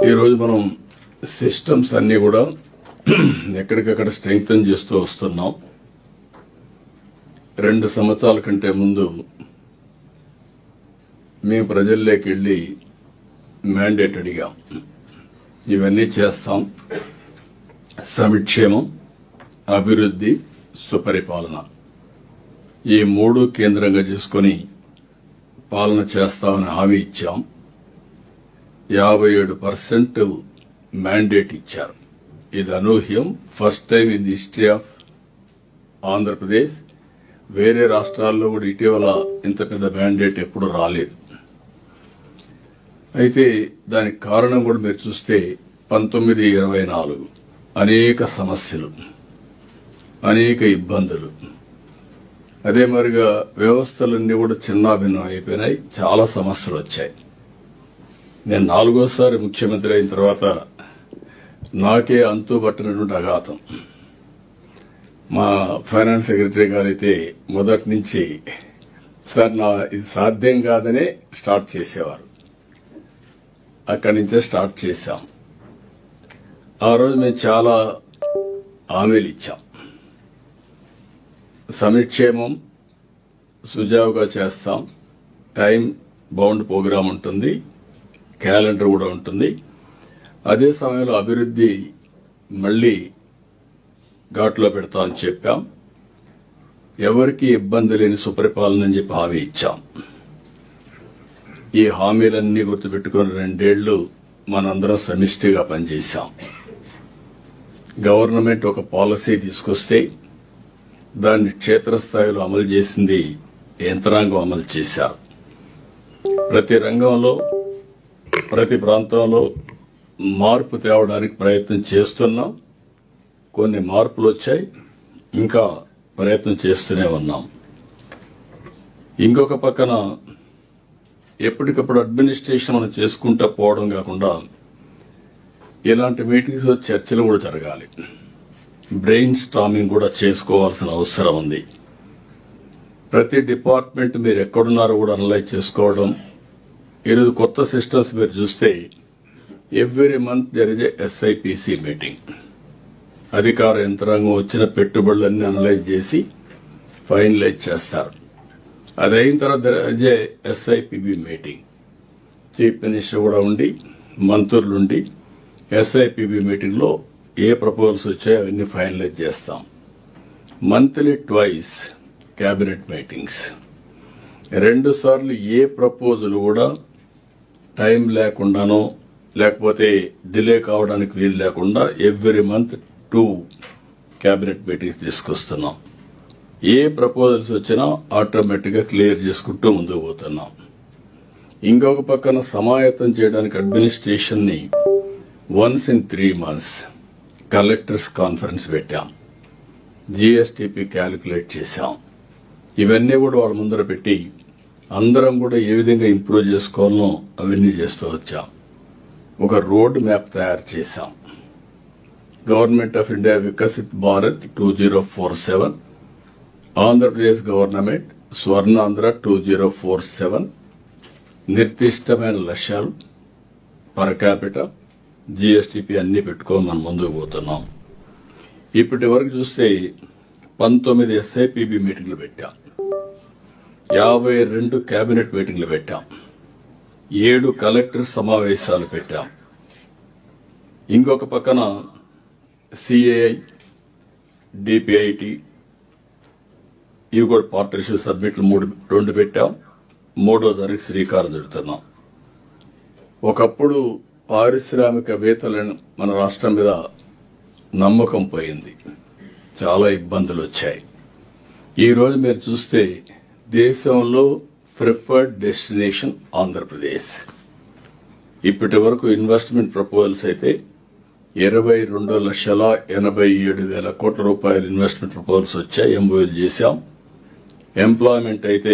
ఈరోజు మనం సిస్టమ్స్ అన్ని కూడా ఎక్కడికక్కడ స్ట్రెంగ్తన్ చేస్తూ వస్తున్నాం. 2 సంవత్సరాల కంటే ముందు మేము ప్రజల్లోకి వెళ్లి మ్యాండేట్ అడిగాం. ఇవన్నీ చేస్తాం, సంక్షేమం, అభివృద్ధి, సుపరిపాలన ఈ 3 కేంద్రంగా చేసుకుని పాలన చేస్తామని హామీ ఇచ్చాం. 57% మ్యాండేట్ ఇచ్చారు. ఇది అనూహ్యం. First time in the history of Andhra Pradesh. వేరే రాష్ట్రాల్లో కూడా ఇటీవల ఇంత పెద్ద మ్యాండేట్ ఎప్పుడు రాలేదు. అయితే దానికి కారణం కూడా మీరు చూస్తే 1924 అనేక సమస్యలు, అనేక ఇబ్బందులు, అదే మరిగా వ్యవస్థలన్నీ కూడా చిన్నాభిన్నం అయిపోయినాయి. చాలా సమస్యలు వచ్చాయి. నేను 4వ ముఖ్యమంత్రి అయిన తర్వాత నాకే అంతుబట్టినటువంటి అఘాతం. మా ఫైనాన్స్ సెక్రటరీ గారైతే మొదటి నుంచి సార్ ఇది సాధ్యం కాదనే స్టార్ట్ చేసేవారు. అక్కడి నుంచే స్టార్ట్ చేశాం. ఆ రోజు మేము చాలా హామీలు ఇచ్చాం. సంక్షేమం సుజావుగా చేస్తాం, టైం బౌండ్ ప్రోగ్రాం ఉంటుంది, క్యాలెండర్ కూడా ఉంటుంది. అదే సమయంలో అభివృద్ధి మళ్లీ ఘాట్లో పెడతామని చెప్పాం. ఎవరికి ఇబ్బంది లేని సుపరిపాలన అని చెప్పి హామీ ఇచ్చాం. ఈ హామీలన్నీ గుర్తుపెట్టుకుని 2 ఏళ్లు మనందరం సమిష్టిగా పనిచేశాం. గవర్నమెంట్ ఒక పాలసీ తీసుకొస్తే దాన్ని క్షేత్రస్థాయిలో అమలు చేసింది యంత్రాంగం అమలు చేశారు. ప్రతి రంగంలో, ప్రతి ప్రాంతంలో మార్పు తేవడానికి ప్రయత్నం చేస్తున్నాం. కొన్ని మార్పులు వచ్చాయి, ఇంకా ప్రయత్నం చేస్తూనే ఉన్నాం. ఇంకొక పక్కన ఎప్పటికప్పుడు అడ్మినిస్ట్రేషన్ మనం చేసుకుంటూ పోవడం కాకుండా ఇలాంటి మీటింగ్స్ చర్చలు కూడా జరగాలి. బ్రెయిన్ స్టార్మింగ్ కూడా చేసుకోవాల్సిన అవసరం ఉంది. ప్రతి డిపార్ట్మెంట్ మీరు ఎక్కడున్నారో కూడా అనలైజ్ చేసుకోవడం. ఈరోజు కొత్త సిస్టమ్స్ మీరు చూస్తే ఎవ్రీ మంత్ జరిగే ఎస్ఐపిసి మీటింగ్, అధికార యంత్రాంగం వచ్చిన పెట్టుబడులన్నీ అనలైజ్ చేసి ఫైనలైజ్ చేస్తారు. అది అయిన తర్వాత జరిగే ఎస్ఐపిబి మీటింగ్, చీఫ్ మినిస్టర్ కూడా ఉండి, మంత్రులుండి ఎస్ఐపిబి మీటింగ్ లో ఏ ప్రపోజల్స్ వచ్చాయో అవన్నీ ఫైనలైజ్ చేస్తాం. మంత్లీ ట్వైస్ కేబినెట్ మీటింగ్స్, 2 సార్లు ఏ ప్రపోజల్ కూడా టైం లేకుండానో లేకపోతే డిలే కావడానికి వీలు లేకుండా ఎవ్రీ మంత్ 2 కేబినెట్ మీటింగ్స్ తీసుకొస్తున్నాం. ఏ ప్రపోజల్స్ వచ్చినా ఆటోమేటిక్ గా క్లియర్ చేసుకుంటూ ముందుకు పోతున్నాం. ఇంకొక పక్కన సమాయత్తం చేయడానికి అడ్మినిస్ట్రేషన్ ని once in 3 months collectors conference పెట్టాం. జీఎస్టీపీ క్యాలిక్యులేట్ చేశాం. ఇవన్నీ కూడా వాళ్ళ ముందర పెట్టి అందరం కూడా ఏ విధంగా ఇంప్రూవ్ చేసుకోవాలనో అవన్నీ చేస్తూ వచ్చాం. ఒక రోడ్ మ్యాప్ తయారు చేశాం. Government of India Viksit Bharat 2047, Andhra Pradesh government Swarnandhra 2047, నిర్దిష్టమైన లక్ష్యాలు, పర్ క్యాపిటల్, జీఎస్టీపీ అన్ని పెట్టుకొని మనం ముందుకు పోతున్నాం. ఇప్పటి వరకు చూస్తే 19 ఎస్ఐపిబి మీటింగ్లు పెట్టాం, 52 కేబినెట్ మీటింగ్లు పెట్టాం, 7 కలెక్టర్ సమావేశాలు పెట్టాం. ఇంకొక పక్కన సిఏఐ, డిపిఐటి ఇవి కూడా పార్ట్నర్షిప్ సబ్మిట్లు 2 పెట్టాం. 3వ దానికి శ్రీకారం చుడుతున్నాం. ఒకప్పుడు పారిశ్రామికవేత్తలను మన రాష్ట్రం మీద నమ్మకం పోయింది, చాలా ఇబ్బందులు వచ్చాయి. ఈ రోజు మీరు చూస్తే దేశంలో ప్రిఫర్డ్ డెస్టినేషన్ ఆంధ్రప్రదేశ్. ఇప్పటి వరకు ఇన్వెస్ట్మెంట్ ప్రపోజల్స్ అయితే 22,87,000 కోట్ల రూపాయల ఇన్వెస్ట్మెంట్ ప్రపోజల్స్ వచ్చాయి, ఎంఓయూలు చేశాం. ఎంప్లాయ్మెంట్ అయితే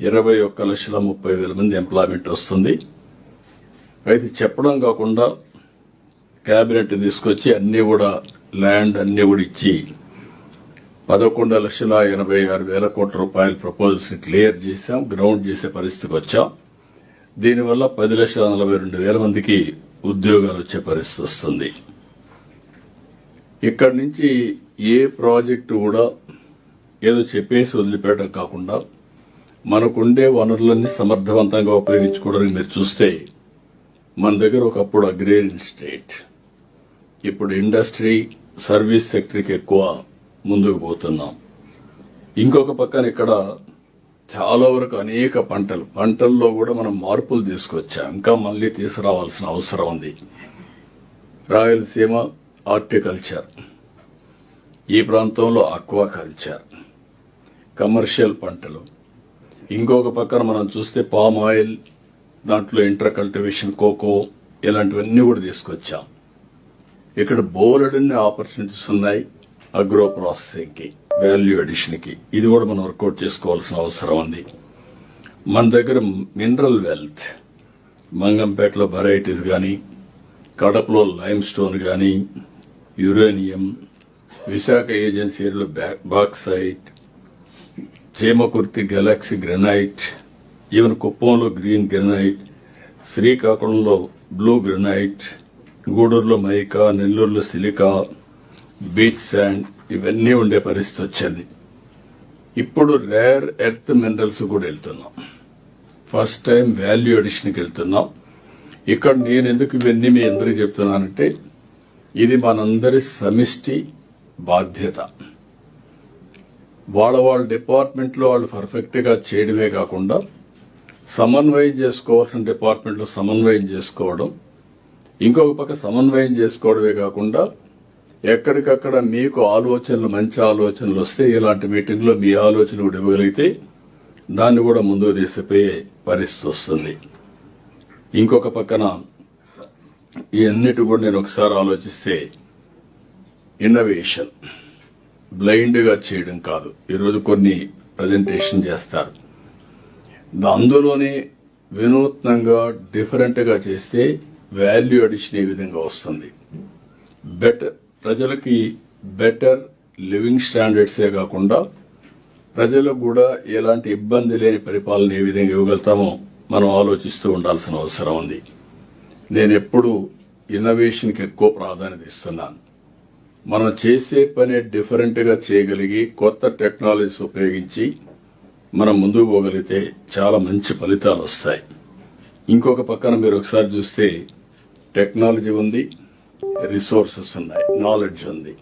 21,30,000 మంది ఎంప్లాయ్మెంట్ వస్తుంది. అయితే చెప్పడం కాకుండా కేబినెట్ తీసుకొచ్చి అన్ని కూడా ల్యాండ్ అన్ని కూడా ఇచ్చి 11,86,000 కోట్ల రూపాయల ప్రపోజల్స్ ని క్లియర్ చేశాం, గ్రౌండ్ చేసే పరిస్థితికి వచ్చాం. దీనివల్ల 10,42,000 మందికి ఉద్యోగాలు వచ్చే పరిస్థితి వస్తుంది. ఇక్కడి నుంచి ఏ ప్రాజెక్టు కూడా ఏదో చెప్పేసి వదిలిపెట్టడం కాకుండా మనకుండే వనరులన్నీ సమర్థవంతంగా ఉపయోగించుకోవడానికి మీరు చూస్తే మన దగ్గర ఒకప్పుడు అగ్రేరియన్ స్టేట్, ఇప్పుడు ఇండస్ట్రీ సర్వీస్ సెక్టర్కి ఎక్కువ ముందుకు పోతున్నాం. ఇంకొక పక్కన ఇక్కడ చాలా వరకు అనేక పంటల్లో కూడా మనం మార్పులు తీసుకొచ్చాం. ఇంకా మళ్ళీ తీసుకురావాల్సిన అవసరం ఉంది. రాయలసీమ హార్టికల్చర్, ఈ ప్రాంతంలో ఆక్వాకల్చర్, కమర్షియల్ పంటలు. ఇంకొక పక్కన మనం చూస్తే పామ్ ఆయిల్, దాంట్లో ఇంటర్ కల్టివేషన్, కోకో, ఇలాంటివన్నీ కూడా తీసుకొచ్చాం. ఇక్కడ బోలెడన్ని ఆపర్చునిటీస్ ఉన్నాయి అగ్రో ప్రాసెసింగ్ కి, వాల్యూ అడిషన్ కి. ఇది కూడా మనం వర్కౌట్ చేసుకోవాల్సిన అవసరం ఉంది. మన దగ్గర మినరల్ వెల్త్, మంగంపేటలో వెరైటీస్ గాని, కడపలో లైమ్ స్టోన్ గాని, యురేనియం, విశాఖ ఏజెన్సీలో bauxite, Chemakurthi Galaxy granite, even కుప్పంలో గ్రీన్ గ్రెనైట్, శ్రీకాకుళంలో బ్లూ గ్రెనైట్, గూడూరులో మైకా, నెల్లూరులో సిలికా, బీచ్ శాండ్, ఇవన్నీ ఉండే పరిస్థితి వచ్చింది. ఇప్పుడు రేర్ ఎర్త్ మినరల్స్ కూడా వెళ్తున్నాం. ఫస్ట్ టైం వాల్యూ అడిషన్కి వెళ్తున్నాం. ఇక్కడ నేను ఎందుకు ఇవన్నీ మీ అందరికీ చెప్తున్నానంటే ఇది మనందరి సమిష్టి బాధ్యత. వాళ్ళ డిపార్ట్మెంట్లో వాళ్ళు పర్ఫెక్ట్ గా చేయడమే కాకుండా సమన్వయం చేసుకోవాల్సిన డిపార్ట్మెంట్లో సమన్వయం చేసుకోవడం, ఇంకొక పక్క సమన్వయం చేసుకోవడమే కాకుండా ఎక్కడికక్కడ మీకు ఆలోచనలు, మంచి ఆలోచనలు వస్తే ఇలాంటి మీటింగ్లో మీ ఆలోచనలు కూడా ఇవ్వగలిగితే దాన్ని కూడా ముందుకు తీసుకుపోయే పరిస్థితి వస్తుంది. ఇంకొక పక్కన ఈ అన్నిటి కూడా నేను ఒకసారి ఆలోచిస్తే ఇన్నోవేషన్ బ్లైండ్ గా చేయడం కాదు. ఈరోజు కొన్ని ప్రజెంటేషన్ చేస్తారు, అందులోనే వినూత్నంగా డిఫరెంట్ గా చేస్తే వాల్యూ అడిషన్ ఏ విధంగా వస్తుంది. ప్రజలకి బెటర్ లివింగ్ స్టాండర్డ్సే కాకుండా ప్రజలకు కూడా ఎలాంటి ఇబ్బంది లేని పరిపాలన ఏ విధంగా ఇవ్వగలుగుతామో మనం ఆలోచిస్తూ ఉండాల్సిన అవసరం ఉంది. నేను ఎప్పుడు ఇన్నోవేషన్కి ఎక్కువ ప్రాధాన్యత ఇస్తున్నాను. మనం చేసే పని డిఫరెంట్ గా చేయగలిగి కొత్త టెక్నాలజీస్ ఉపయోగించి మనం ముందుకు పోగలిగితే చాలా మంచి ఫలితాలు వస్తాయి. ఇంకొక పక్కన మీరు ఒకసారి చూస్తే టెక్నాలజీ ఉంది, రిసోర్సెస్ ఉన్నాయి, నాలెడ్జ్ ఉంది.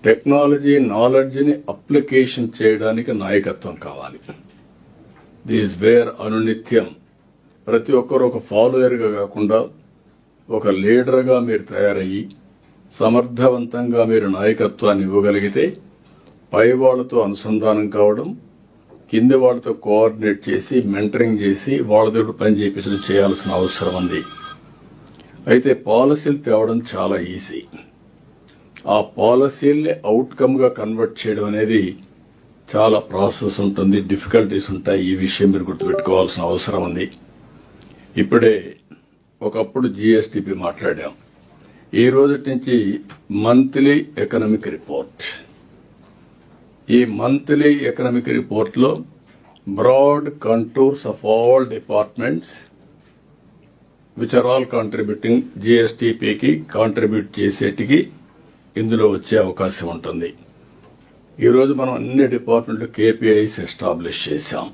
టెక్నాలజీ, నాలెడ్జ్ని అప్లికేషన్ చేయడానికి నాయకత్వం కావాలి. దిస్ వేర్ అనునిత్యం ప్రతి ఒక్కరు ఒక ఫాలోయర్గా కాకుండా ఒక లీడర్గా మీరు తయారయ్యి సమర్థవంతంగా మీరు నాయకత్వాన్ని ఇవ్వగలిగితే పై వాళ్లతో అనుసంధానం కావడం, కింది వాళ్లతో కోఆర్డినేట్ చేసి మెంటరింగ్ చేసి వాళ్ళతో పని చేయించడం చేయాల్సిన అవసరం ఉంది. అయితే పాలసీలు తేవడం చాలా ఈజీ. ఆ పాలసీల్ని అవుట్కమ్ గా కన్వర్ట్ చేయడం అనేది చాలా ప్రాసెస్ ఉంటుంది, డిఫికల్టీస్ ఉంటాయి. ఈ విషయం మీరు గుర్తుపెట్టుకోవాల్సిన అవసరం ఉంది. ఇప్పుడే ఒకప్పుడు జీఎస్టీపీ మాట్లాడాం. ఈ రోజు నుంచి మంత్లీ ఎకనామిక్ రిపోర్ట్. ఈ మంత్లీ ఎకనామిక్ రిపోర్ట్ లో broad contours of all departments which are all contributing జీఎస్టీపీకి కాంట్రిబ్యూట్ చేసేటికి ఇందులో వచ్చే అవకాశం ఉంటుంది. ఈ రోజు మనం అన్ని డిపార్ట్మెంట్లు కేపీఐస్ ఎస్టాబ్లిష్ చేశాం,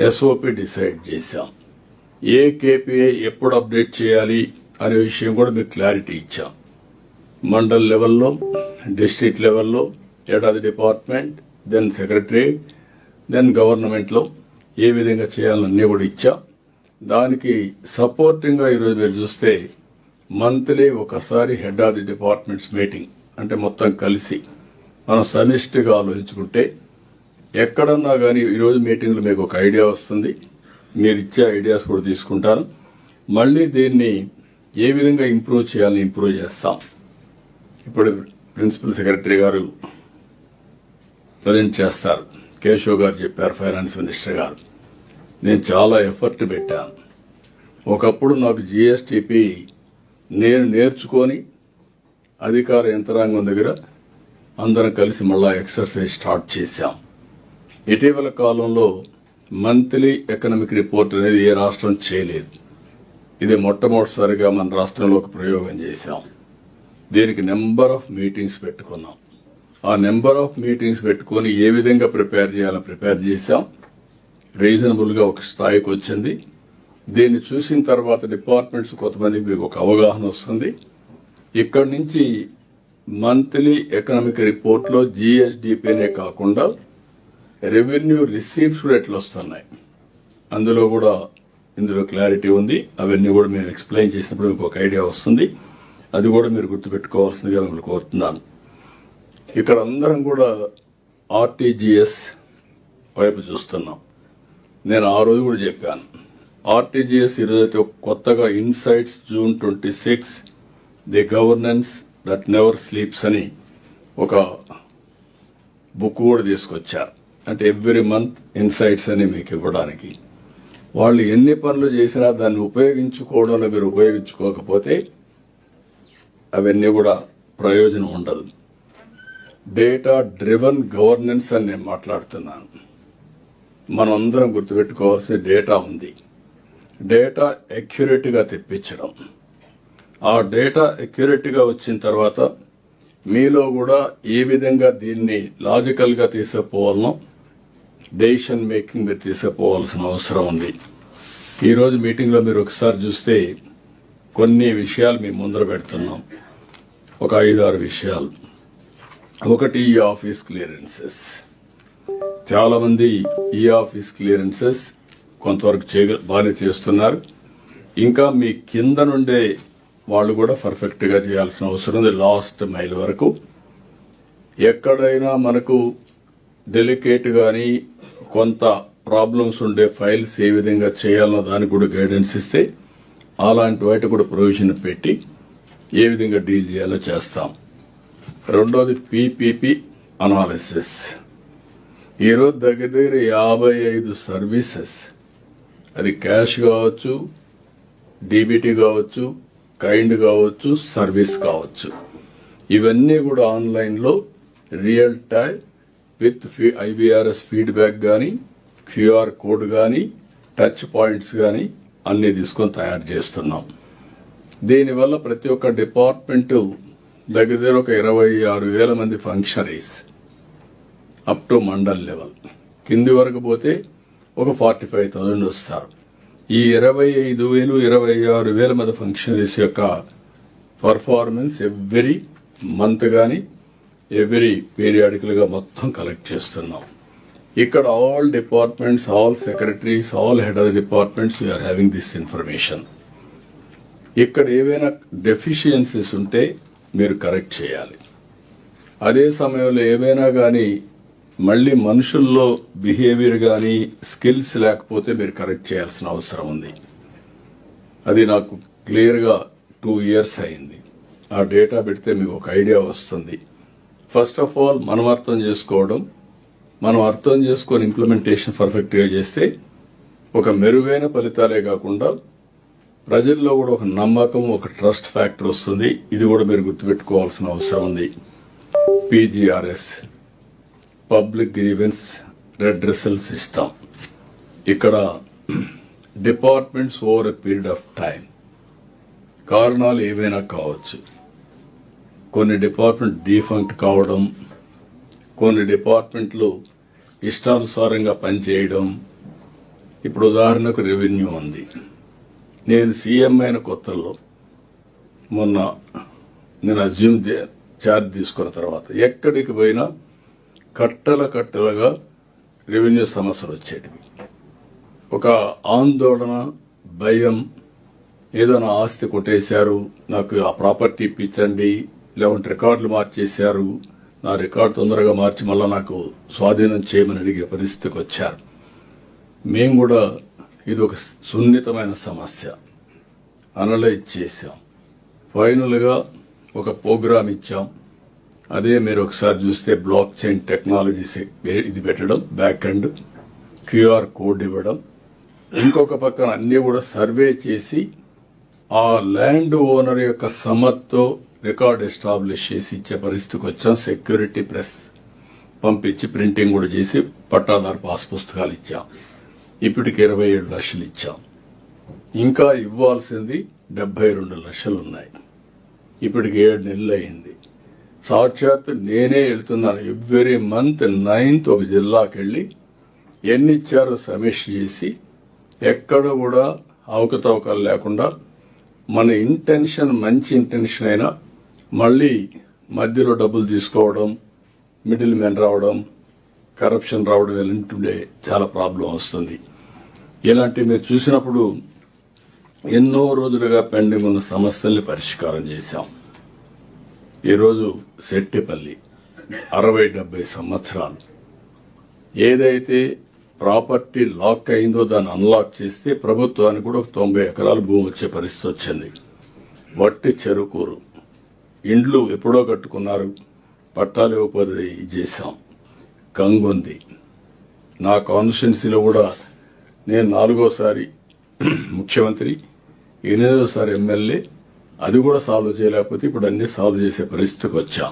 ఎస్ఓపి డిసైడ్ చేశాం. ఏ కేపీఐ ఎప్పుడు అప్డేట్ చేయాలి అనే విషయం కూడా మీకు క్లారిటీ ఇచ్చాం. మండల్ లెవెల్లో, డిస్ట్రిక్ట్ లెవెల్లో, ఏడాది department, then secretariat, then government లో ఏ విధంగా చేయాలన్నీ కూడా ఇచ్చాం. దానికి సపోర్టింగ్ గా ఈరోజు మీరు చూస్తే మంత్లీ ఒకసారి head of the departments meeting, అంటే మొత్తం కలిసి మనం సమిష్టిగా ఆలోచించుకుంటే ఎక్కడన్నా కానీ ఈరోజు మీటింగ్లో మీకు ఒక ఐడియా వస్తుంది. మీరు ఇచ్చే ఐడియాస్ కూడా తీసుకుంటాను. మళ్లీ దీన్ని ఏ విధంగా ఇంప్రూవ్ చేయాలని ఇంప్రూవ్ చేస్తాం. ఇప్పుడు ప్రిన్సిపల్ సెక్రటరీ గారు ప్రజెంట్ చేస్తారు, కేశవ్ గారు చెప్పారు, ఫైనాన్స్ మినిస్టర్ గారు. నేను చాలా ఎఫర్ట్ పెట్టాను. ఒకప్పుడు నాకు జీఎస్టీపీ నేను నేర్చుకొని అధికార యంత్రాంగం దగ్గర అందరం కలిసి మళ్ళా ఎక్సర్సైజ్ స్టార్ట్ చేశాం. ఇటీవల కాలంలో మంత్లీ ఎకనామిక్ రిపోర్ట్ అనేది ఏ రాష్ట్రం చేయలేదు. ఇది మొట్టమొదటిసారిగా మన రాష్ట్రంలో ఒక ప్రయోగం చేశాం. దీనికి నెంబర్ ఆఫ్ మీటింగ్స్ పెట్టుకున్నాం. ఆ నెంబర్ ఆఫ్ మీటింగ్స్ పెట్టుకుని ఏ విధంగా ప్రిపేర్ చేయాలని ప్రిపేర్ చేశాం. రీజనబుల్ గా ఒక స్థాయికి వచ్చింది. దీన్ని చూసిన తర్వాత డిపార్ట్మెంట్స్ కొంతమందికి మీకు ఒక అవగాహన వస్తుంది. ఇక్కడి నుంచి మంత్లీ ఎకనామిక్ రిపోర్ట్ లో జిఎస్డిపినే కాకుండా రెవెన్యూ రిసీప్ట్స్ కూడా ఎట్లా వస్తున్నాయి అందులో కూడా ఇందులో క్లారిటీ ఉంది. అవన్నీ కూడా మేము ఎక్స్ప్లెయిన్ చేసినప్పుడు మీకు ఒక ఐడియా వస్తుంది. అది కూడా మీరు గుర్తుపెట్టుకోవాల్సిందిగా మిమ్మల్ని కోరుతున్నాను. ఇక్కడ అందరం కూడా ఆర్టీజీఎస్ వైపు చూస్తున్నాం. నేను ఆ రోజు కూడా చెప్పాను. ఆర్టీజీఎస్ ఈరోజైతే కొత్తగా insights June 26 the governance that never sleeps అని ఒక బుక్ కూడా తీసుకొచ్చారు. అంటే ఎవ్రీ మంత్ ఇన్సైట్స్ అని మీకు ఇవ్వడానికి. వాళ్ళు ఎన్ని పనులు చేసినా దాన్ని ఉపయోగించుకోవడంలో మీరు ఉపయోగించుకోకపోతే అవన్నీ కూడా ప్రయోజనం ఉండదు. డేటా డ్రివన్ గవర్నెన్స్ అని నేను మాట్లాడుతున్నాను. మనం అందరం గుర్తుపెట్టుకోవాల్సిన డేటా ఉంది. డేటా అక్యురేట్ గా తెప్పించడం. ఆ డేటా అక్యురేట్ గా వచ్చిన తర్వాత మీలో కూడా ఏ విధంగా దీన్ని లాజికల్ గా తీసుకుపోవాలనో డెసిషన్ మేకింగ్ మీరు తీసుకుపోవాల్సిన అవసరం ఉంది. ఈ రోజు మీటింగ్ లో మీరు ఒకసారి చూస్తే కొన్ని విషయాలు మీ ముందర పెడుతున్నాం. ఒక 5-6 విషయాలు. ఒకటి ఈ ఆఫీస్ క్లియరెన్సెస్. చాలా మంది ఈ ఆఫీస్ క్లియరెన్సెస్ కొంతవరకు బాగానే చేస్తున్నారు. ఇంకా మీ కింద నుండే వాళ్ళు కూడా పర్ఫెక్ట్ గా చేయాల్సిన అవసరం ఉంది. లాస్ట్ మైల్ వరకు ఎక్కడైనా మనకు డెలికేట్ గాని కొంత ప్రాబ్లమ్స్ ఉండే ఫైల్స్ ఏ విధంగా చేయాలన్న దానికి కూడా గైడెన్స్ ఇస్తే అలాంటి వాటి కూడా ప్రొవిజన్ పెట్టి ఏ విధంగా డీల్ చేయాలో చేస్తాం. రెండోది పీపీపీ అనాలిసిస్. ఈరోజు దగ్గర 55 సర్వీసెస్, అది క్యాష్ కావచ్చు, డీబీటీ కావచ్చు, కైండ్ కావచ్చు, సర్వీస్ కావచ్చు, ఇవన్నీ కూడా ఆన్లైన్ లో real time with IBRS feedback గాని, క్యూఆర్ కోడ్ గాని, టచ్ పాయింట్స్ గాని అన్ని తీసుకొని తయారు చేస్తున్నాం. దీనివల్ల ప్రతి ఒక్క డిపార్ట్మెంట్ దగ్గర ఒక 26,000 మంది functionaries up to mandal level, కింది వరకు పోతే ఒక 45,000 వస్తారు. ఈ 25,000, 26,000 మంది ఫంక్షనరీస్ యొక్క పర్ఫార్మెన్స్ ఎవ్రీ మంత్ గాని ఎవ్రీ పీరియాడికల్ గా మొత్తం కలెక్ట్ చేస్తున్నాం. ఇక్కడ all departments, all secretaries, all head of the departments we are having this information. ఇక్కడ ఏవైనా డెఫిషియన్సీస్ ఉంటే మీరు కరెక్ట్ చేయాలి. అదే సమయంలో ఏవైనా గాని మళ్లీ మనుషుల్లో బిహేవియర్ గాని స్కిల్స్ లేకపోతే మీరు కరెక్ట్ చేయాల్సిన అవసరం ఉంది. అది నాకు క్లియర్ గా 2 years అయింది. ఆ డేటా పెడితే మీకు ఒక ఐడియా వస్తుంది. ఫస్ట్ ఆఫ్ ఆల్ మనం అర్థం చేసుకోవడం, మనం అర్థం చేసుకొని ఇంప్లిమెంటేషన్ పర్ఫెక్ట్ గా చేస్తే ఒక మెరుగైన ఫలితాలే కాకుండా ప్రజల్లో కూడా ఒక నమ్మకం, ఒక ట్రస్ట్ ఫ్యాక్టర్ వస్తుంది. ఇది కూడా మీరు గుర్తుపెట్టుకోవాల్సిన అవసరం ఉంది. PGRS, public grievance redressal system. ఇక్కడ departments over a period of time, కారణాలు ఏవైనా కావచ్చు. కొన్ని డిపార్ట్మెంట్ డీఫంక్ట్ కావడం, కొన్ని డిపార్ట్మెంట్లు ఇష్టానుసారంగా పనిచేయడం. ఇప్పుడు ఉదాహరణకు రెవెన్యూ ఉంది. నేను సీఎం అయిన కొత్తల్లో మొన్న నేను అజ్యూమ్ ఛార్జ్ తీసుకున్న తర్వాత ఎక్కడికి పోయినా కట్టలుగా రెవెన్యూ సమస్యలు వచ్చేటివి. ఒక ఆందోళన, భయం, ఏదో నా ఆస్తి కొట్టేశారు, నాకు ఆ ప్రాపర్టీ ఇప్పించండి, లేకుంటే రికార్డులు మార్చేశారు, నా రికార్డు తొందరగా మార్చి మళ్ళా నాకు స్వాధీనం చేయమని అడిగే పరిస్థితికి వచ్చారు. మేము కూడా ఇది ఒక సున్నితమైన సమస్య అనలైజ్ చేశాం. ఫైనల్ గా ఒక ప్రోగ్రామ్ ఇచ్చాం. అదే మీరు ఒకసారి చూస్తే బ్లాక్ చైన్ టెక్నాలజీస్ ఇది పెట్టడం, బ్యాక్ ఎండ్ క్యూఆర్ కోడ్ ఇవ్వడం, ఇంకొక పక్కన అన్ని కూడా సర్వే చేసి ఆ ల్యాండ్ ఓనర్ యొక్క సమ్మత్తో రికార్డ్ ఎస్టాబ్లిష్ చేసి ఇచ్చే పరిస్థితికి వచ్చాం. సెక్యూరిటీ ప్రెస్ పంపించి ప్రింటింగ్ కూడా చేసి పట్టాదారు పాస్ పుస్తకాలు ఇచ్చాం. ఇప్పటికి 27 లక్షలు ఇచ్చాం. ఇంకా ఇవ్వాల్సింది 72 లక్షలు ఉన్నాయి. ఇప్పటికి 7 నెలలు అయింది. సాక్షాత్ నేనే వెళ్తున్నాను. ఎవ్రీ మంత్ 9th ఒక జిల్లాకి వెళ్ళి ఎన్ని ఇచ్చారో సమీక్ష చేసి ఎక్కడ కూడా అవకతవకలు లేకుండా మన ఇంటెన్షన్ మంచి ఇంటెన్షన్ అయినా మళ్ళీ మధ్యలో డబ్బులు తీసుకోవడం, మిడిల్ మ్యాన్ రావడం, కరప్షన్ రావడం ఇలాంటివి చాలా ప్రాబ్లం వస్తుంది. ఇలాంటివి మీరు చూసినప్పుడు ఎన్నో రోజులుగా పెండింగ్ ఉన్న సమస్యల్ని పరిష్కారం చేశాం. ఈరోజు సెట్టిపల్లి 60-70 సంవత్సరాలు ఏదైతే ప్రాపర్టీ లాక్ అయిందో దాన్ని అన్లాక్ చేస్తే ప్రభుత్వానికి కూడా 90 ఎకరాలు భూమి వచ్చే పరిస్థితి వచ్చింది. వట్టి చెరుకూరు ఇండ్లు ఎప్పుడో కట్టుకున్నారు, పట్టాలు ఇవ్వకపోతే చేశాం. కంగుంది నా కాన్స్టిట్యున్సీలో కూడా నేను 4వ సారి ముఖ్యమంత్రి, 8వ సారి ఎమ్మెల్యే, అది కూడా సాల్వ్ చేయలేకపోతే ఇప్పుడు అన్ని సాల్వ్ చేసే పరిస్థితికి వచ్చాం.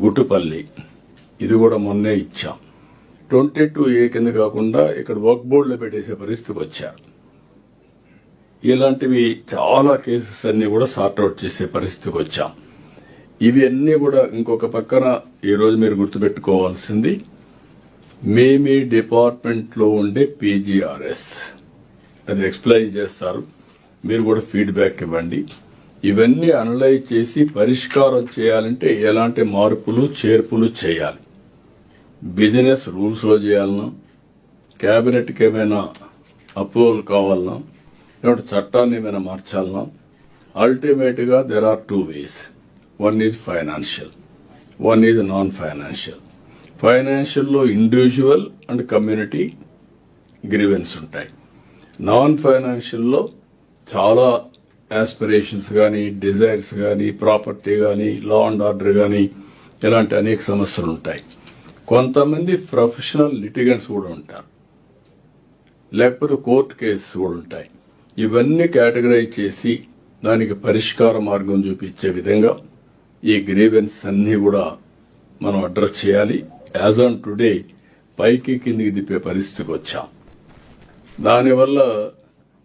గుట్టుపల్లి ఇది కూడా మొన్నే ఇచ్చాం. 22A కింద కాకుండా ఇక్కడ వర్క్ బోర్డులో పెట్టేసే పరిస్థితికి వచ్చారు. ఇలాంటివి చాలా కేసెస్ అన్ని కూడా సార్ట్అవుట్ చేసే పరిస్థితికి వచ్చాం. ఇవి అన్ని కూడా ఇంకొక పక్కన ఈరోజు మీరు గుర్తుపెట్టుకోవాల్సింది మీ డిపార్ట్మెంట్ లో ఉండే PGRS అది ఎక్స్ప్లెయిన్ చేస్తారు. మీరు కూడా ఫీడ్బ్యాక్ ఇవ్వండి. ఇవన్నీ అనలైజ్ చేసి పరిష్కారం చేయాలంటే ఎలాంటి మార్పులు చేర్పులు చేయాలి, బిజినెస్ రూల్స్ లో చేయాలన్నా, కేబినెట్కి ఏమైనా అప్రూవల్ కావాలన్నా, లేకపోతే చట్టాన్ని ఏమైనా మార్చాలన్నా, అల్టిమేట్ గా there are 2 ways. One is financial, one is non-financial. Financial లో ఇండివిజువల్ అండ్ కమ్యూనిటీ గ్రీవెన్స్ ఉంటాయి. నాన్ ఫైనాన్షియల్ లో చాలా ఆస్పిరేషన్స్ గానీ, డిజైర్స్ గానీ, ప్రాపర్టీ గానీ, లా అండ్ ఆర్డర్ గానీ ఇలాంటి అనేక సమస్యలు ఉంటాయి. కొంతమంది ప్రొఫెషనల్ లిటిగెంట్స్ కూడా ఉంటారు, లేకపోతే కోర్టు కేసెస్ కూడా ఉంటాయి. ఇవన్నీ కేటగరైజ్ చేసి దానికి పరిష్కార మార్గం చూపించే విధంగా ఈ గ్రీవెన్స్ అన్ని కూడా మనం అడ్రస్ చేయాలి. యాజ్ ఆన్ టుడే పైకి కిందికి తిప్పే పరిస్థితికి వచ్చాం. దానివల్ల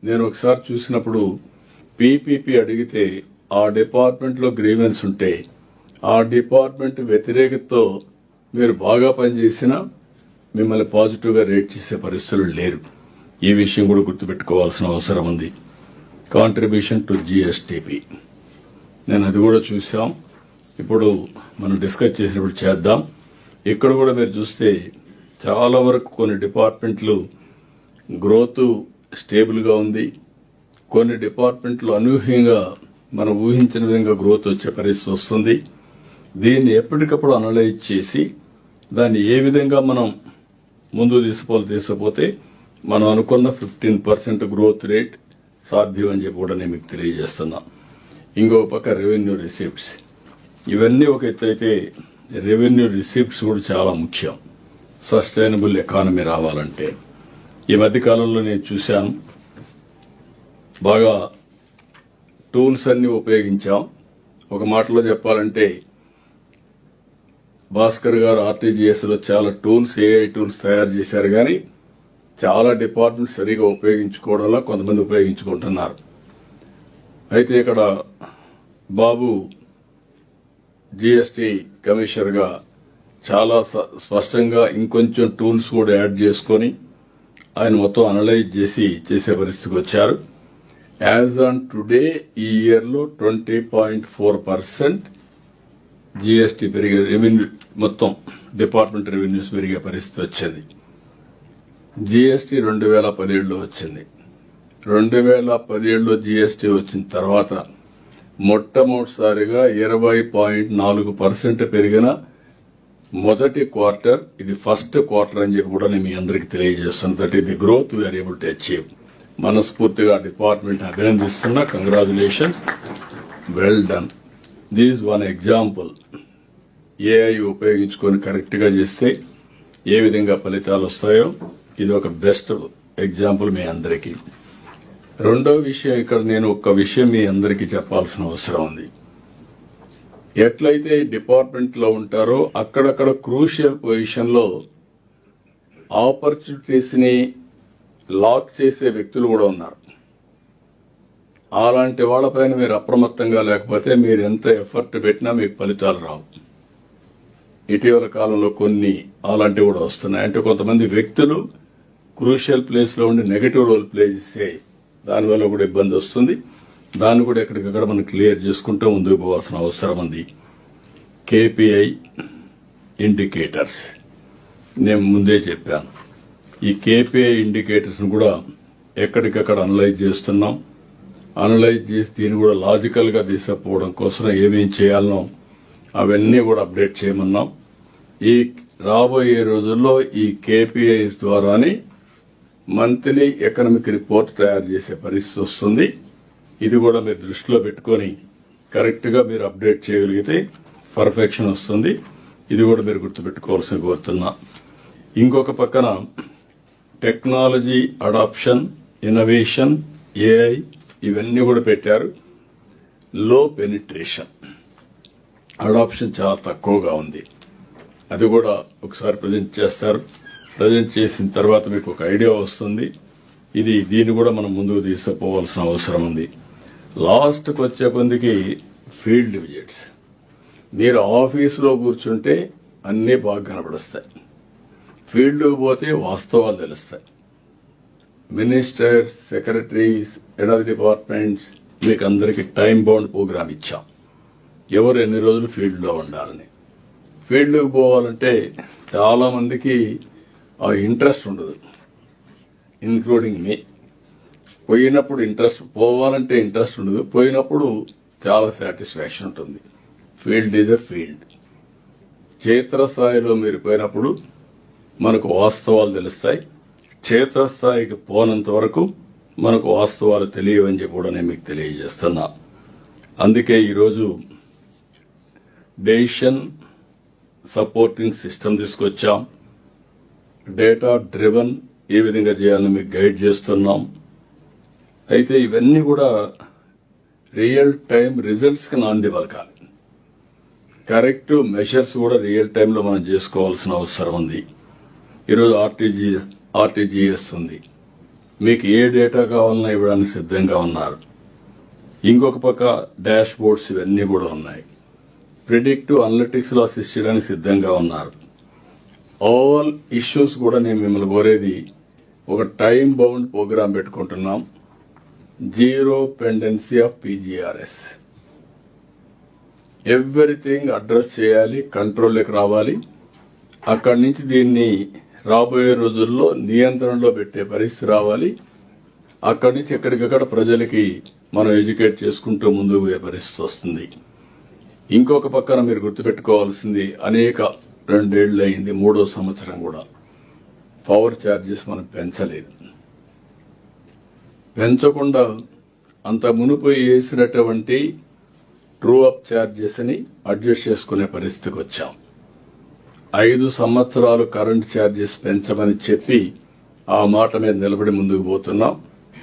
నేను ఒకసారి చూసినప్పుడు PPP అడిగితే ఆ డిపార్ట్మెంట్ లో గ్రీవెన్స్ ఉంటే ఆ డిపార్ట్మెంట్ వ్యతిరేకతతో మీరు బాగా పనిచేసినా మిమ్మల్ని పాజిటివ్ గా రేట్ చేసే పరిస్థితులు లేరు. ఈ విషయం కూడా గుర్తుపెట్టుకోవాల్సిన అవసరం ఉంది. కాంట్రిబ్యూషన్ టు GSTP నేను అది కూడా చూసాం. ఇప్పుడు మనం డిస్కస్ చేసినప్పుడు చేద్దాం. ఇక్కడ కూడా మీరు చూస్తే చాలా వరకు కొన్ని డిపార్ట్మెంట్లు గ్రోత్ స్టేబుల్ గా ఉంది. కొన్ని డిపార్ట్మెంట్లు అనూహ్యంగా మనం ఊహించిన విధంగా గ్రోత్ వచ్చే పరిస్థితి వస్తుంది. దీన్ని ఎప్పటికప్పుడు అనలైజ్ చేసి దాన్ని ఏ విధంగా మనం ముందు తీసుకుపోతే మనం అనుకున్న 15% గ్రోత్ రేట్ సాధ్యం అని చెప్పి కూడా నేను మీకు తెలియజేస్తున్నా. ఇంకొక పక్క రెవెన్యూ రిసిప్ట్స్ ఇవన్నీ ఒక ఎత్తు అయితే రెవెన్యూ రిసిప్ట్స్ కూడా చాలా ముఖ్యం సస్టైనబుల్ ఎకానమీ రావాలంటే. ఈ మధ్య కాలంలో నేను చూశాను బాగా టూల్స్ అన్ని ఉపయోగించాం. ఒక మాటలో చెప్పాలంటే భాస్కర్ గారు RTGS లో చాలా టూల్స్ AI టూల్స్ తయారు చేశారు, కానీ చాలా డిపార్ట్మెంట్ సరిగా ఉపయోగించుకోవడంలో కొంతమంది ఉపయోగించుకుంటున్నారు. అయితే ఇక్కడ బాబు GST కమిషనర్ గా చాలా స్పష్టంగా ఇంకొంచెం టూల్స్ కూడా యాడ్ చేసుకుని ఆయన మొత్తం అనలైజ్ చేసి చేసే పరిస్థితికి వచ్చారు. యాజ్ ఆన్ టుడే ఈ ఇయర్ లో 20.4% GST పెరిగే రెవెన్యూ మొత్తం డిపార్ట్మెంట్ రెవెన్యూస్ పెరిగే పరిస్థితి వచ్చింది. GST 2017లో వచ్చింది. 2017లో GST వచ్చిన తర్వాత మొట్టమొదటిసారిగా 20.4% పెరిగిన మొదటి క్వార్టర్ ఇది ఫస్ట్ క్వార్టర్ అని చెప్పి కూడా నేను మీ అందరికీ తెలియజేస్తున్నాను. That is the growth we are able to achieve. మనస్ఫూర్తిగా డిపార్ట్మెంట్ అభినందిస్తున్నా. Congratulations, well done. This one example. AI ఉపయోగించుకొని కరెక్ట్ గా చేస్తే ఏ విధంగా ఫలితాలు వస్తాయో ఇది ఒక బెస్ట్ ఎగ్జాంపుల్ మీ అందరికీ. రెండో విషయం, ఇక్కడ నేను ఒక విషయం మీ అందరికీ చెప్పాల్సిన అవసరం ఉంది. ఎట్లయితే డిపార్ట్మెంట్ లో ఉంటారో అక్కడక్కడ క్రూషియల్ పొజిషన్ లో ఆపర్చునిటీస్ ని లాక్ చేసే వ్యక్తులు కూడా ఉన్నారు. అలాంటి వాళ్ళపైన మీరు అప్రమత్తంగా లేకపోతే మీరు ఎంత ఎఫర్ట్ పెట్టినా మీకు ఫలితాలు రావు. ఇటీవల కాలంలో కొన్ని అలాంటివి కూడా వస్తున్నాయి. అంటే కొంతమంది వ్యక్తులు క్రూషియల్ ప్లేస్ లో ఉండి నెగటివ్ రోల్ ప్లే చేసే దానివల్ల కూడా ఇబ్బంది వస్తుంది. దాన్ని కూడా ఎక్కడికక్కడ మనం క్లియర్ చేసుకుంటూ ముందుకు పోవాల్సిన అవసరం ఉంది. కేపీఐ ఇండికేటర్స్ నేను ముందే చెప్పాను. ఈ కేపీఐ ఇండికేటర్స్ కూడా ఎక్కడికక్కడ అనలైజ్ చేస్తున్నాం. అనలైజ్ చేసి దీన్ని కూడా లాజికల్ గా తీసుకుపోవడం కోసం ఏమేం చేయాలనో అవన్నీ కూడా అప్డేట్ చేయమన్నాం. ఈ రాబోయే రోజుల్లో ఈ కేపీఐస్ ద్వారానే మంత్లీ ఎకనామిక్ రిపోర్ట్ తయారు చేసే పరిస్థితి వస్తుంది. ఇది కూడా మీరు దృష్టిలో పెట్టుకుని కరెక్ట్ గా మీరు అప్డేట్ చేయగలిగితే పర్ఫెక్షన్ వస్తుంది. ఇది కూడా మీరు గుర్తుపెట్టుకోవాల్సి కోరుతున్నా. ఇంకొక పక్కన టెక్నాలజీ అడాప్షన్, ఇన్నోవేషన్, ఏఐ ఇవన్నీ కూడా పెట్టారు. లో పెనిట్రేషన్, అడాప్షన్ చాలా తక్కువగా ఉంది. అది కూడా ఒకసారి ప్రజెంట్ చేస్తారు. ప్రజెంట్ చేసిన తర్వాత మీకు ఒక ఐడియా వస్తుంది. దీన్ని కూడా మనం ముందుకు తీసుకుపోవాల్సిన అవసరం ఉంది. లాస్ట్కి వచ్చే కొందికి ఫీల్డ్ విజిట్స్. మీరు ఆఫీసులో కూర్చుంటే అన్నీ బాగా కనబడుస్తాయి. ఫీల్డ్కి పోతే వాస్తవాలు తెలుస్తాయి. Ministers, secretaries, head of departments మీకు అందరికీ టైం బౌండ్ ప్రోగ్రామ్ ఇచ్చాం. ఎవరు ఎన్ని రోజులు ఫీల్డ్లో ఉండాలని. ఫీల్డ్కి పోవాలంటే చాలా మందికి ఆ ఇంట్రెస్ట్ ఉండదు, ఇన్క్లూడింగ్ మీ. పోయినప్పుడు ఇంట్రెస్ట్, పోవాలంటే ఇంట్రెస్ట్ ఉండదు. పోయినప్పుడు చాలా సాటిస్ఫాక్షన్ ఉంటుంది. Field is a field. క్షేత్రస్థాయిలో మీరు పోయినప్పుడు మనకు వాస్తవాలు తెలుస్తాయి. క్షేత్రస్థాయికి పోనంత వరకు మనకు వాస్తవాలు తెలియవని చెప్పి కూడా నేను మీకు తెలియజేస్తున్నా. అందుకే ఈరోజు డెసిషన్ సపోర్టింగ్ సిస్టమ్ తీసుకొచ్చాం. డేటా డ్రివన్ ఏ విధంగా చేయాలని మీకు గైడ్ చేస్తున్నాం. అయితే ఇవన్నీ కూడా రియల్ టైం రిజల్ట్స్ కి నాంది పలకాలి. కరెక్ట్ మెషర్స్ కూడా రియల్ టైంలో మనం చేసుకోవాల్సిన అవసరం ఉంది. ఈరోజు ఆర్టీజీఎస్ ఉంది. మీకు ఏ డేటా కావాలన్నా ఇవ్వడానికి సిద్ధంగా ఉన్నారు. ఇంకొక పక్క డాష్ బోర్డ్స్ ఇవన్నీ కూడా ఉన్నాయి. ప్రిడిక్టివ్ అనలిటిక్స్ లో అసిస్ట్ చేయడానికి సిద్ధంగా ఉన్నారు. ఆల్ ఇష్యూస్ కూడా నేను మిమ్మల్ని కోరేది, ఒక టైం బౌండ్ ప్రోగ్రామ్ పెట్టుకుంటున్నాం. Zero pendency of PGRS. Everything address చేయాలి, కంట్రోల్లోకి రావాలి. అక్కడి నుంచి దీన్ని రాబోయే రోజుల్లో నియంత్రణలో పెట్టే పరిస్థితి రావాలి. అక్కడి నుంచి ఎక్కడికక్కడ ప్రజలకి మనం ఎడ్యుకేట్ చేసుకుంటూ ముందుకు పోయే పరిస్థితి వస్తుంది. ఇంకొక పక్కన మీరు గుర్తుపెట్టుకోవాల్సింది, అనేక 2 ఏళ్లు అయింది, 3వ సంవత్సరం కూడా పవర్ ఛార్జెస్ మనం పెంచలేదు. పెంచకుండా అంత మునుపు వేసినటువంటి ట్రూ అప్ ఛార్జెస్ ని అడ్జస్ట్ చేసుకునే పరిస్థితికి వచ్చాం. 5 సంవత్సరాలు కరెంట్ ఛార్జెస్ పెంచమని చెప్పి ఆ మాట మీద నిలబడి ముందుకు పోతున్నాం.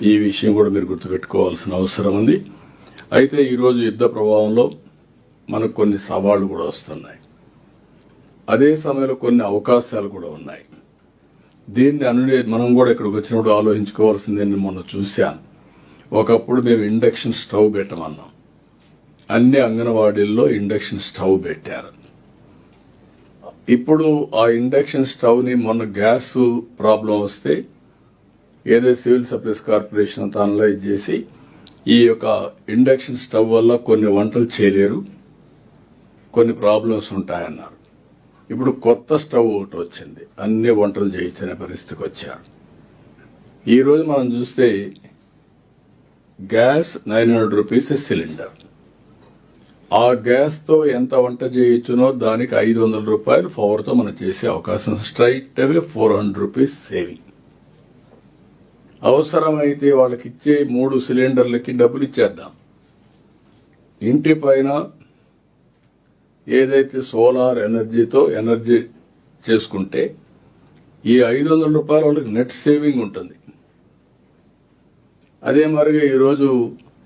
ఈ విషయం కూడా మీరు గుర్తుపెట్టుకోవాల్సిన అవసరం ఉంది. అయితే ఈరోజు యుద్ధ ప్రభావంలో మనకు కొన్ని సవాళ్లు కూడా వస్తున్నాయి. అదే సమయంలో కొన్ని అవకాశాలు కూడా ఉన్నాయి. దీన్ని మనం కూడా ఇక్కడికి వచ్చినప్పుడు ఆలోచించుకోవాల్సింది. నేను మొన్న చూశాను, ఒకప్పుడు మేము ఇండక్షన్ స్టవ్ పెట్టమన్నాం. అన్ని అంగన్వాడీల్లో ఇండక్షన్ స్టవ్ పెట్టారు. ఇప్పుడు ఆ ఇండక్షన్ స్టవ్ ని మొన్న గ్యాస్ ప్రాబ్లం వస్తే ఏదో సివిల్ సప్లైస్ కార్పొరేషన్ అంతా అనలైజ్ చేసి ఈ యొక్క ఇండక్షన్ స్టవ్ వల్ల కొన్ని వంటలు చేయలేరు, కొన్ని ప్రాబ్లమ్స్ ఉంటాయన్నారు. ఇప్పుడు కొత్త స్టవ్ ఒకటి వచ్చింది, అన్ని వంటలు చేయించనే పరిస్థితికి వచ్చారు. ఈ రోజు మనం చూస్తే గ్యాస్ 900 రూపీస్ సిలిండర్. ఆ గ్యాస్ తో ఎంత వంట చేయొచ్చునో దానికి 500 రూపాయలు పవర్ తో మనం చేసే అవకాశం. స్ట్రైట్ అవే 400 రూపీస్ సేవింగ్. అవసరమైతే వాళ్ళకి ఇచ్చే 3 సిలిండర్లకి డబ్బులు ఇచ్చేద్దాం. ఇంటి పైన ఏదైతే సోలార్ ఎనర్జీతో ఎనర్జీ చేసుకుంటే ఈ 500 రూపాయల వాళ్ళకి నెట్ సేవింగ్ ఉంటుంది. అదే మరిగా ఈరోజు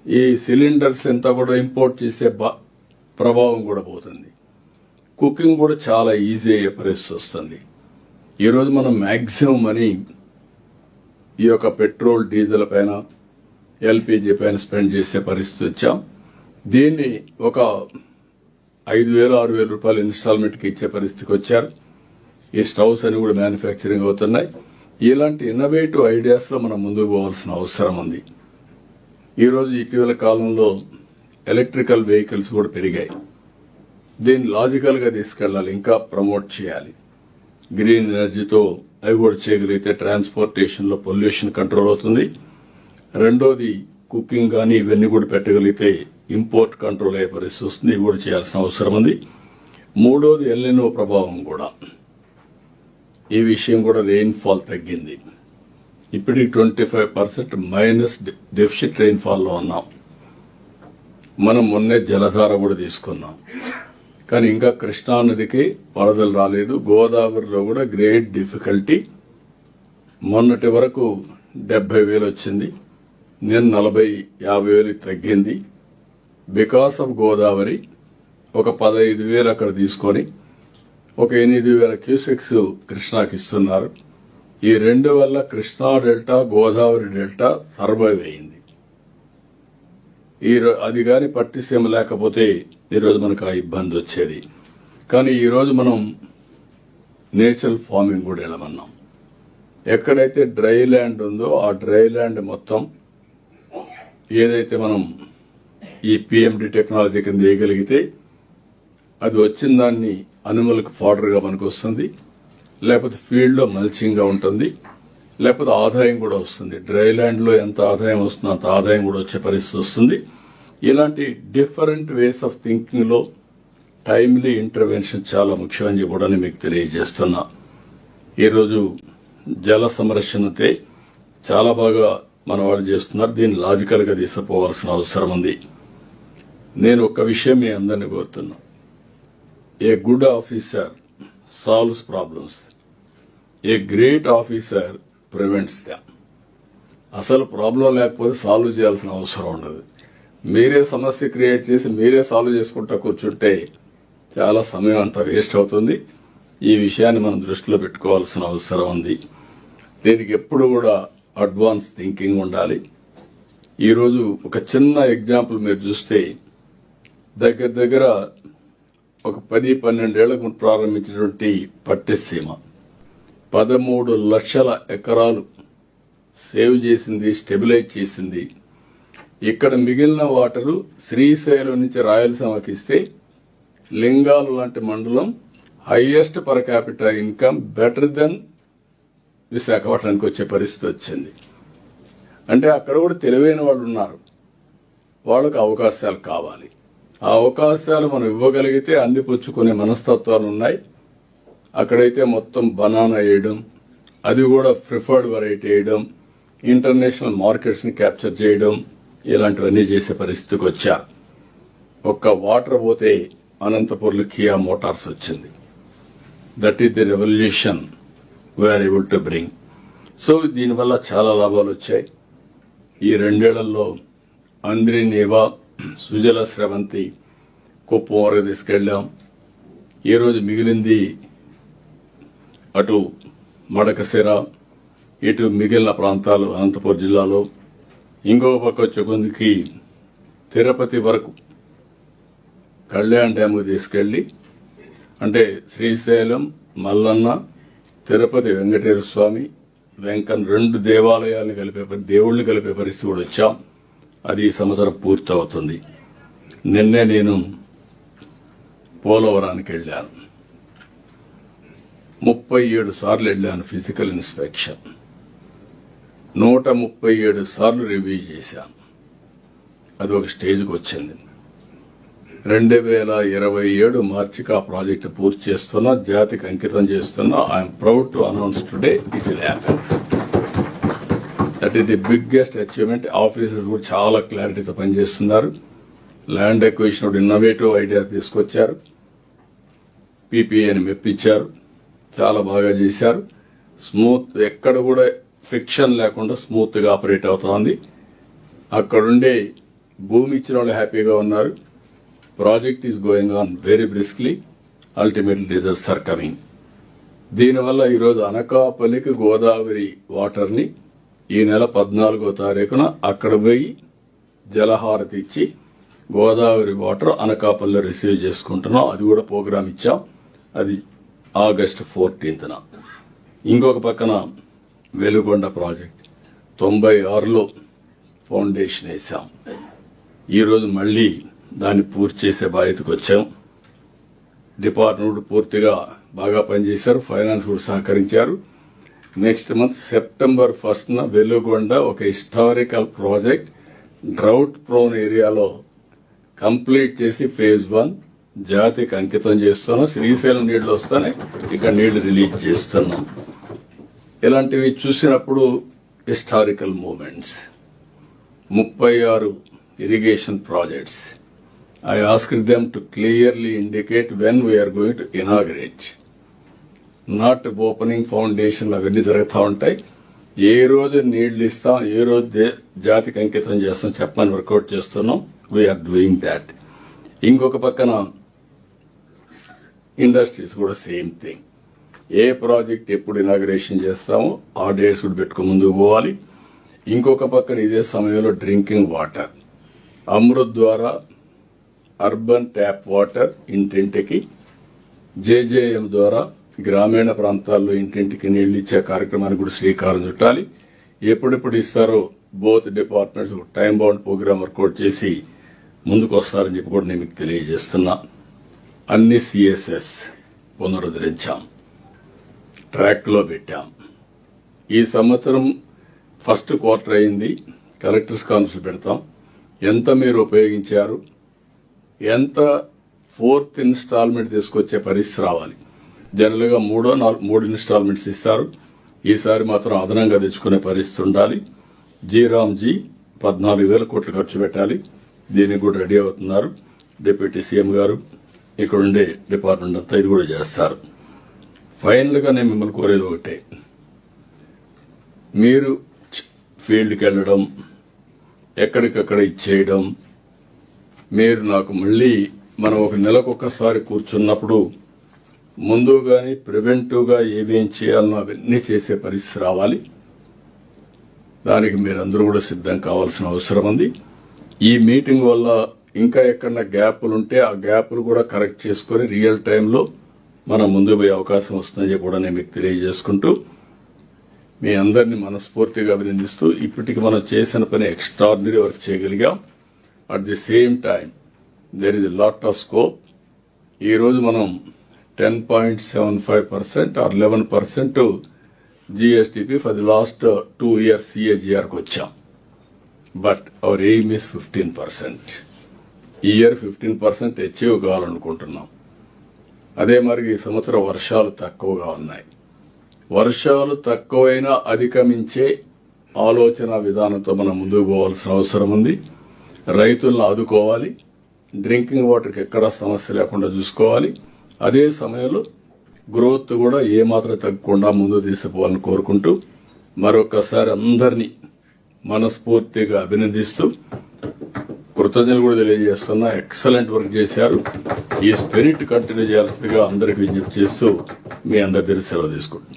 ఈ సిలిండర్స్ ఎంత కూడా ఇంపోర్ట్ చేసే ప్రభావం కూడా పోతుంది. కుకింగ్ కూడా చాలా ఈజీ అయ్యే పరిస్థితి వస్తుంది. ఈరోజు మనం మాక్సిమం మనీ ఈ యొక్క పెట్రోల్, డీజిల్ పైన ఎల్పీజీ పైన స్పెండ్ చేసే పరిస్థితి వచ్చాం. దీన్ని ఒక 5,000-6,000 రూపాయలు ఇన్స్టాల్మెంట్కి ఇచ్చే పరిస్థితికి వచ్చారు. ఈ స్టవ్స్ అని కూడా మ్యానుఫ్యాక్చరింగ్ అవుతున్నాయి. ఇలాంటి ఇన్నోవేటివ్ ఐడియాస్ లో మనం ముందుకు పోవాల్సిన అవసరం ఉంది. ఈ రోజు ఇటీవల కాలంలో ఎలక్ట్రికల్ వెహికల్స్ కూడా పెరిగాయి. దీన్ని లాజికల్ గా తీసుకెళ్లాలి, ఇంకా ప్రమోట్ చేయాలి. గ్రీన్ ఎనర్జీతో అవి కూడా చేయగలిగితే ట్రాన్స్పోర్టేషన్ లో పొల్యూషన్ కంట్రోల్ అవుతుంది. రెండోది కుకింగ్ కానీ ఇవన్నీ కూడా పెట్టగలిగితే ఇంపోర్ట్ కంట్రోల్ అయ్యే పరిస్థితి వస్తుంది. ఇవి కూడా చేయాల్సిన అవసరం ఉంది. మూడోది ఎల్నినో ప్రభావం కూడా. ఈ విషయం కూడా రెయిన్ఫాల్ తగ్గింది. ఇప్పటికి 25% మైనస్ డెఫిసిట్ రెయిన్ఫాల్ లో ఉన్నాం. మనం మొన్నే జలధార కూడా తీసుకున్నాం. కానీ ఇంకా కృష్ణా నదికి వరదలు రాలేదు. గోదావరిలో కూడా గ్రేట్ డిఫికల్టీ. మొన్నటి వరకు 70,000 వచ్చింది. నేను 40,000-50,000 తగ్గింది. బికాస్ ఆఫ్ గోదావరి ఒక 15,000 అక్కడ తీసుకొని ఒక 8,000 క్యూసెక్స్ కృష్ణాకి ఇస్తున్నారు. ఈ రెండు వల్ల Krishna delta Godavari delta survive అయింది. అది గాని పట్టిసీమ లేకపోతే ఈరోజు మనకు ఆ ఇబ్బంది వచ్చేది. కానీ ఈరోజు మనం నేచురల్ ఫార్మింగ్ కూడా వెళ్ళమన్నాం. ఎక్కడైతే డ్రై ల్యాండ్ ఉందో ఆ డ్రై ల్యాండ్ మొత్తం ఏదైతే మనం ఈ పిఎండి టెక్నాలజీ కింద వేయగలిగితే అది వచ్చిన దాన్ని అనిమల్కి ఫాడర్ గా మనకు వస్తుంది, లేకపోతే ఫీల్డ్ లో మల్చింగ్ గా ఉంటుంది, లేకపోతే ఆదాయం కూడా వస్తుంది. డ్రై ల్యాండ్ లో ఎంత ఆదాయం వస్తుందో అంత ఆదాయం కూడా వచ్చే పరిస్థితి వస్తుంది. ఇలాంటి డిఫరెంట్ వేస్ ఆఫ్ థింకింగ్ లో టైమ్లీ ఇంటర్వెన్షన్ చాలా ముఖ్యమని చెప్పడానికి మీకు తెలియజేస్తున్నా. ఈరోజు జల సంరక్షణతే చాలా బాగా మన వాళ్ళు చేస్తున్నారు. దీన్ని లాజికల్ గా తీసుకుపోవాల్సిన అవసరం ఉంది. నేను ఒక విషయం మీ అందరినీ కోరుతున్నా. A good officer solves problems, a great officer prevents them. అసలు ప్రాబ్లం లేకపోతే సాల్వ్ చేయాల్సిన అవసరం ఉండదు. మీరే సమస్య క్రియేట్ చేసి మీరే సాల్వ్ చేసుకుంటా కూర్చుంటే చాలా సమయం అంతా వేస్ట్ అవుతుంది. ఈ విషయాన్ని మనం దృష్టిలో పెట్టుకోవాల్సిన అవసరం ఉంది. దీనికి ఎప్పుడు కూడా అడ్వాన్స్ థింకింగ్ ఉండాలి. ఈరోజు ఒక చిన్న ఎగ్జాంపుల్ మీరు చూస్తే దగ్గర ఒక 10-12 ఏళ్లకు ప్రారంభించినటువంటి పట్టిసీమ 13 లక్షల ఎకరాలు సేవ్ చేసింది, స్టెబిలైజ్ చేసింది. ఇక్కడ మిగిలిన వాటరు శ్రీశైలం నుంచి రాయలసీమకి ఇస్తే లింగాలు లాంటి మండలం highest per capital income better than విశాఖపట్నానికి వచ్చే పరిస్థితి వచ్చింది. అంటే అక్కడ కూడా తెలివైన వాళ్ళు ఉన్నారు. వాళ్ళకు అవకాశాలు కావాలి. ఆ అవకాశాలు మనం ఇవ్వగలిగితే అందిపుచ్చుకునే మనస్తత్వాలు ఉన్నాయి. అక్కడైతే మొత్తం బనానా వేయడం, అది కూడా ప్రిఫర్డ్ వెరైటీ వేయడం, ఇంటర్నేషనల్ మార్కెట్స్ ని క్యాప్చర్ చేయడం, ఇలాంటివన్నీ చేసే పరిస్థితికి వచ్చారు. ఒక్క వాటర్ పోతే అనంతపూర్లో కియా మోటార్స్ వచ్చింది. That is the revolution we are able to bring. So దీనివల్ల చాలా లాభాలు వచ్చాయి. ఈ 2 ఏళ్లలో అంద్రి నేవా, సుజల స్రవంతి కుప్పం వరకు తీసుకెళ్లాం. ఈ రోజు మిగిలింది అటు మడకశిర, ఇటు మిగిలిన ప్రాంతాలు అనంతపురం జిల్లాలో. ఇంకో పక్క వచ్చేకొందికి తిరుపతి వరకు కళ్యాణ్ డ్యామ్ తీసుకెళ్లి, అంటే శ్రీశైలం, మల్లన్న, తిరుపతి వెంకటేశ్వర స్వామి, వెంకన్ 2 దేవాలయాలను దేవుళ్లు కలిపే పరిస్థితి కూడా వచ్చాం. అది ఈ సంవత్సరం పూర్తి అవుతుంది. నిన్నే నేను పోలవరానికి వెళ్ళాను. 37 సార్లు వెళ్ళాను ఫిజికల్ ఇన్స్పెక్షన్. 137 సార్లు రివ్యూ చేశాను. అది ఒక స్టేజ్కి వచ్చింది. 2027 మార్చికి ఆ ప్రాజెక్టు పూర్తి చేస్తున్నా, జాతికి అంకితం చేస్తున్నా. I'm proud to announce today it will happen. That is the biggest achievement. Officers కూడా చాలా క్లారిటీతో పనిచేస్తున్నారు. ల్యాండ్ ఎక్విజిషన్ ఇన్నోవేటివ్ ఐడియాస్ తీసుకొచ్చారు. పీపీఏని మెప్పించారు. చాలా బాగా చేశారు. స్మూత్, ఎక్కడ కూడా ఫ్రిక్షన్ లేకుండా స్మూత్ గా ఆపరేట్ అవుతోంది. అక్కడుండే భూమి ఇచ్చిన వాళ్ళు హ్యాపీగా ఉన్నారు. Project is going on very briskly. Ultimately results are coming. దీనివల్ల ఈరోజు అనకాపల్లికి గోదావరి వాటర్ ని ఈ నెల 14వ తారీఖున అక్కడ పోయి జలహారతి ఇచ్చి గోదావరి వాటర్ అనకాపల్లిలో రిసీవ్ చేసుకుంటున్నాం. అది కూడా ప్రోగ్రామ్ ఇచ్చాం. అది ఆగస్టు 14న. ఇంకొక పక్కన వెలుగొండ ప్రాజెక్ట్ 96లో ఫౌండేషన్ వేశాం. ఈరోజు మళ్లీ దాన్ని పూర్తి చేసే బాధ్యతకు వచ్చాం. డిపార్ట్మెంట్ పూర్తిగా బాగా పనిచేశారు. ఫైనాన్స్ కూడా సహకరించారు. నెక్స్ట్ మంత్ సెప్టెంబర్ 1న వెలుగొండ ఒక హిస్టారికల్ ప్రాజెక్ట్ డ్రౌట్ ప్రోన్ ఏరియాలో కంప్లీట్ చేసి ఫేజ్ 1 జాతికి అంకితం చేస్తున్నాం. శ్రీశైలం నీళ్లు వస్తానే ఇక్కడ నీళ్లు రిలీజ్ చేస్తున్నాం. ఇలాంటివి చూసినప్పుడు historical moments. 36 irrigation projects. I asked them to clearly indicate when we are going to inaugurate. Not opening foundation అవన్నీ జరుగుతూ ఉంటాయి. ఏ రోజు నీళ్లు ఇస్తాం, ఏ రోజు జాతికి అంకితం చేస్తాం చెప్పమని వర్కౌట్ చేస్తున్నాం. We are doing that. ఇంకొక పక్కన ఇండస్ట్రీస్ కూడా సేమ్ థింగ్. ఏ ప్రాజెక్ట్ ఎప్పుడు ఇనాగరేషన్ చేస్తామో ఆ డేట్స్ కూడా పెట్టుకుని ముందుకు పోవాలి. ఇంకొక పక్కన ఇదే సమయంలో డ్రింకింగ్ వాటర్ అమృత్ ద్వారా అర్బన్ ట్యాప్ వాటర్ ఇంటింటికి, జేజేఎం ద్వారా గ్రామీణ ప్రాంతాల్లో ఇంటింటికి నీళ్లు ఇచ్చే కార్యక్రమానికి కూడా శ్రీకారం చుట్టాలి. ఎప్పుడెప్పుడు ఇస్తారో both departments time bound programme work out చేసి ముందుకు వస్తారని చెప్పి కూడా నేను మీకు తెలియజేస్తున్నా. అన్ని సిఎస్ఎస్ పునరుద్ధరించాం, ట్రాక్ లో పెట్టాం. ఈ సంవత్సరం ఫస్ట్ క్వార్టర్ అయింది. కలెక్టర్స్ కౌన్సిల్ పెడతాం. ఎంత మీరు ఉపయోగించారు, ఎంత 4th ఇన్స్టాల్మెంట్ తీసుకొచ్చే పరిస్థితి రావాలి. జనరల్ గా 3 ఇన్స్టాల్మెంట్స్ ఇస్తారు. ఈసారి మాత్రం అదనంగా తెచ్చుకునే పరిస్థితి ఉండాలి. జీరామ్జీ 14,000 కోట్లు ఖర్చు పెట్టాలి. దీనికి కూడా రెడీ అవుతున్నారు. డిప్యూటీ సీఎం గారు, ఇక్కడ ఉండే డిపార్ట్మెంట్ అంతా ఇది కూడా చేస్తారు. ఫైనల్ గా నేను మిమ్మల్ని కోరేది ఒకటే, మీరు ఫీల్డ్కి వెళ్లడం, ఎక్కడికక్కడ ఇచ్చేయడం, మీరు నాకు మళ్లీ మనం ఒక నెలకొకసారి కూర్చున్నప్పుడు ముందుగానే ప్రివెంటివ్ గా ఏమేం చేయాలనో అవన్నీ చేసే పరిస్థితి రావాలి. దానికి మీరందరూ కూడా సిద్ధం కావాల్సిన అవసరం ఉంది. ఈ మీటింగ్ వల్ల ఇంకా ఎక్కడన్నా గ్యాపులు ఉంటే ఆ గ్యాపులు కూడా కరెక్ట్ చేసుకుని రియల్ టైంలో మనం ముందుకు పోయే అవకాశం వస్తుందని కూడా నేను మీకు తెలియజేసుకుంటూ మీ అందరినీ మనస్ఫూర్తిగా అభినందిస్తూ ఇప్పటికి మనం చేసిన పని ఎక్స్ట్రాడినరీ వర్క్ చేయగలిగాం. At the same time there is lot of scope. ఈ రోజు మనం 10.75% or 11% GSTP for the last 2 years CAGRకి వచ్చాం. But our aim is 15%. ఈ ఇయర్ 15% అచీవ్ కావాలనుకుంటున్నాం. అదే మరి ఈ సంవత్సరం వర్షాలు తక్కువగా ఉన్నాయి. వర్షాలు తక్కువైనా అధిగమించే ఆలోచన విధానంతో మనం ముందుకు పోవాల్సిన అవసరం ఉంది. రైతులను ఆదుకోవాలి. డ్రింకింగ్ వాటర్కి ఎక్కడా సమస్య లేకుండా చూసుకోవాలి. అదే సమయంలో గ్రోత్ కూడా ఏమాత్రం తగ్గకుండా ముందుకు తీసుకుపోవాలని కోరుకుంటూ మరొకసారి అందరినీ మనస్ఫూర్తిగా అభినందిస్తూ కృతజ్ఞతలు కూడా తెలియజేస్తున్నా. ఎక్సలెంట్ వర్క్ చేశారు. ఈ స్పిరిట్ కంటిన్యూ చేయాల్సిందిగా అందరికి విజ్ఞప్తి చేస్తూ మీ అందరి దగ్గర సెలవు తీసుకుంటున్నాను.